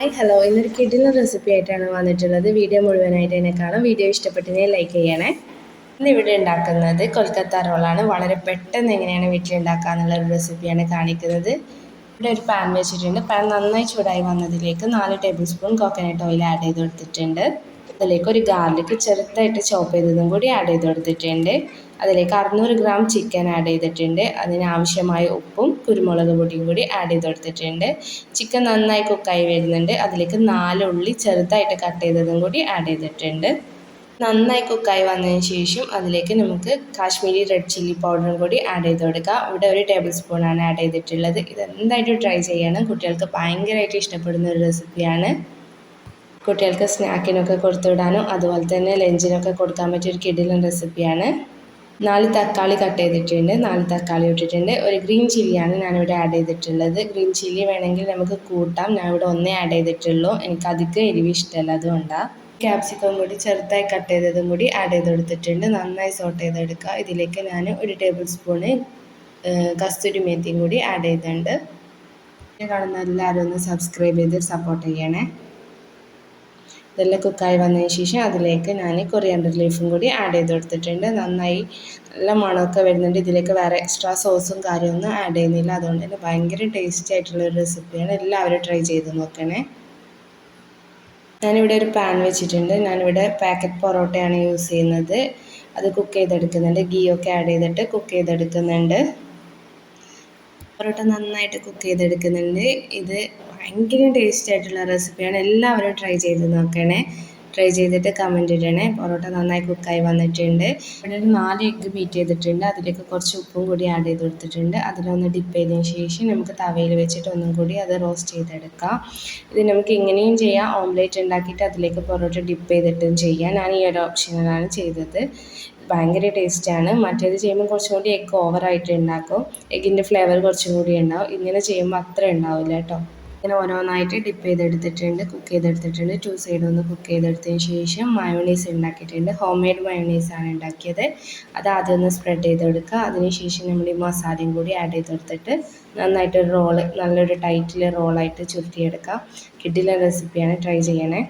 Hi hello ഇന്നൊരു കിടിലൻ recipe ആയിട്ടാണ് വന്നിട്ടുള്ളത്. വീഡിയോ മുഴുവനായിട്ട് തന്നെ കാണാം. വീഡിയോ ഇഷ്ടപ്പെട്ടെങ്കിൽ ലൈക്ക് ചെയ്യണേ. ഇന്ന് ഇവിടെ ഉണ്ടാക്കുന്നത് കൊൽക്കത്ത റോളാണ്. വളരെ പെട്ടെന്ന് എങ്ങനെയാണ് വീട്ടിലുണ്ടാക്കുക എന്നുള്ള ഒരു റെസിപ്പിയാണ് കാണിക്കുന്നത്. ഇവിടെ ഒരു പാൻ വെച്ചിട്ടുണ്ട്. പാൻ നന്നായി ചൂടായി വന്നതിലേക്ക് 4 table spoon coconut oil add ചെയ്ത് കൊടുത്തിട്ടുണ്ട്. അതിലേക്ക് ഒരു ഗാർലിക് ചെറുതായിട്ട് ചോപ്പ് ചെയ്തതും കൂടി ആഡ് ചെയ്ത് കൊടുത്തിട്ടുണ്ട്. അതിലേക്ക് 600 ഗ്രാം ചിക്കൻ ആഡ് ചെയ്തിട്ടുണ്ട്. അതിനാവശ്യമായ ഉപ്പും കുരുമുളക് പൊടിയും കൂടി ആഡ് ചെയ്ത് കൊടുത്തിട്ടുണ്ട്. ചിക്കൻ നന്നായി കുക്കായി വരുന്നുണ്ട്. അതിലേക്ക് 4 ഉള്ളി ചെറുതായിട്ട് കട്ട് ചെയ്തതും കൂടി ആഡ് ചെയ്തിട്ടുണ്ട്. നന്നായി കുക്കായി വന്നതിന് ശേഷം അതിലേക്ക് നമുക്ക് കാശ്മീരി റെഡ് ചില്ലി പൗഡറും കൂടി ആഡ് ചെയ്ത് കൊടുക്കാം. ഇവിടെ ഒരു ടേബിൾ സ്പൂണാണ് ആഡ് ചെയ്തിട്ടുള്ളത്. ഇതെന്തായിട്ടും ട്രൈ ചെയ്യണം. കുട്ടികൾക്ക് ഭയങ്കരമായിട്ട് ഇഷ്ടപ്പെടുന്ന ഒരു റെസിപ്പിയാണ്. കുട്ടികൾക്ക് സ്നാക്കിനൊക്കെ കൊടുത്തുവിടാനും അതുപോലെ തന്നെ ലഞ്ചിനൊക്കെ കൊടുക്കാൻ പറ്റിയ ഒരു കിടിലൻ റെസിപ്പിയാണ്. 4 തക്കാളി കട്ട് ചെയ്തിട്ടുണ്ട്. 4 തക്കാളി ഇട്ടിട്ടുണ്ട്. ഒരു ഗ്രീൻ ചില്ലിയാണ് ഞാനിവിടെ ആഡ് ചെയ്തിട്ടുള്ളത്. ഗ്രീൻ ചില്ലി വേണമെങ്കിൽ നമുക്ക് കൂട്ടാം. ഞാൻ ഇവിടെ ഒന്നേ ആഡ് ചെയ്തിട്ടുള്ളൂ. എനിക്ക് അധികം എരിവ് ഇഷ്ടമല്ല, അതുകൊണ്ടാണ്. ക്യാപ്സിക്കം കൂടി ചെറുതായി കട്ട് ചെയ്തതും കൂടി ആഡ് ചെയ്ത് കൊടുത്തിട്ടുണ്ട്. നന്നായി സോട്ട് ചെയ്തെടുക്കുക. ഇതിലേക്ക് ഞാൻ ഒരു ടേബിൾ സ്പൂണ് കസ്തൂരി മേത്തിയും കൂടി ആഡ് ചെയ്തിട്ടുണ്ട്. കാണുന്ന എല്ലാവരും ഒന്ന് സബ്സ്ക്രൈബ് ചെയ്ത് സപ്പോർട്ട് ചെയ്യണേ. ഇതെല്ലാം കുക്കായി വന്നതിന് ശേഷം അതിലേക്ക് ഞാൻ കൊറിയാണ്ടർ ലീഫും കൂടി ആഡ് ചെയ്ത് കൊടുത്തിട്ടുണ്ട്. നന്നായി നല്ല മണമൊക്കെ വരുന്നുണ്ട്. ഇതിലേക്ക് വേറെ എക്സ്ട്രാ സോസും കാര്യമൊന്നും ആഡ് ചെയ്യുന്നില്ല. അതുകൊണ്ട് തന്നെ ഭയങ്കര ടേസ്റ്റി ആയിട്ടുള്ളൊരു റെസിപ്പിയാണ്. എല്ലാവരും ട്രൈ ചെയ്ത് നോക്കണേ. ഞാനിവിടെ ഒരു പാൻ വെച്ചിട്ടുണ്ട്. ഞാനിവിടെ പാക്കറ്റ് പൊറോട്ടയാണ് യൂസ് ചെയ്യുന്നത്. അത് കുക്ക് ചെയ്തെടുക്കുന്നുണ്ട്. ഗീ ഒക്കെ ആഡ് ചെയ്തിട്ട് കുക്ക് ചെയ്തെടുക്കുന്നുണ്ട്. പൊറോട്ട നന്നായിട്ട് കുക്ക് ചെയ്തെടുക്കുന്നുണ്ട്. ഇത് ഭയങ്കര ടേസ്റ്റി ആയിട്ടുള്ള റെസിപ്പിയാണ്. എല്ലാവരും ട്രൈ ചെയ്ത് നോക്കണേ. ട്രൈ ചെയ്തിട്ട് കമൻറ്റ് ഇടണേ. പൊറോട്ട നന്നായി കുക്കായി വന്നിട്ടുണ്ട്. ഇവിടെ ഒരു 4 എഗ്ഗ് ബീറ്റ് ചെയ്തിട്ടുണ്ട്. അതിലേക്ക് കുറച്ച് ഉപ്പും കൂടി ആഡ് ചെയ്ത് കൊടുത്തിട്ടുണ്ട്. അതിലൊന്ന് ഡിപ്പ് ചെയ്തതിന് ശേഷം നമുക്ക് തവയിൽ വെച്ചിട്ട് ഒന്നും കൂടി അത് റോസ്റ്റ് ചെയ്തെടുക്കാം. ഇത് നമുക്ക് ഇങ്ങനെയും ചെയ്യാം. ഓംലേറ്റ് ഉണ്ടാക്കിയിട്ട് അതിലേക്ക് പൊറോട്ട ഡിപ്പ് ചെയ്തിട്ടും ചെയ്യാം. ഞാൻ ഈ ഒരു ഓപ്ഷനിലാണ് ചെയ്തത്. ഭയങ്കര ടേസ്റ്റാണ്. മറ്റേത് ചെയ്യുമ്പോൾ കുറച്ചും കൂടി എഗ്ഗ് ഓവറായിട്ട് ഉണ്ടാക്കും. എഗ്ഗിൻ്റെ ഫ്ലേവർ കുറച്ചും കൂടി ഉണ്ടാവും. ഇങ്ങനെ ചെയ്യുമ്പോൾ അത്ര ഉണ്ടാവില്ല കേട്ടോ. ഇങ്ങനെ ഓരോന്നായിട്ട് ഡിപ്പ് ചെയ്തെടുത്തിട്ടുണ്ട്, കുക്ക് ചെയ്തെടുത്തിട്ടുണ്ട്. 2 സൈഡ് ഒന്ന് കുക്ക് ചെയ്തെടുത്തതിന് ശേഷം മയോണൈസ് ഉണ്ടാക്കിയിട്ടുണ്ട്. ഹോം മെയ്ഡ് മയോണൈസാണ് ഉണ്ടാക്കിയത്. അത് ആദ്യം ഒന്ന് സ്പ്രെഡ് ചെയ്തെടുക്കുക. അതിനുശേഷം നമ്മൾ ഈ മസാലയും കൂടി ആഡ് ചെയ്ത് കൊടുത്തിട്ട് നന്നായിട്ട് നല്ലൊരു ടൈറ്റിൽ റോളായിട്ട് ചുരുട്ടിയെടുക്കാം. കിടിലൻ റെസിപ്പിയാണ്. ട്രൈ ചെയ്യണേ.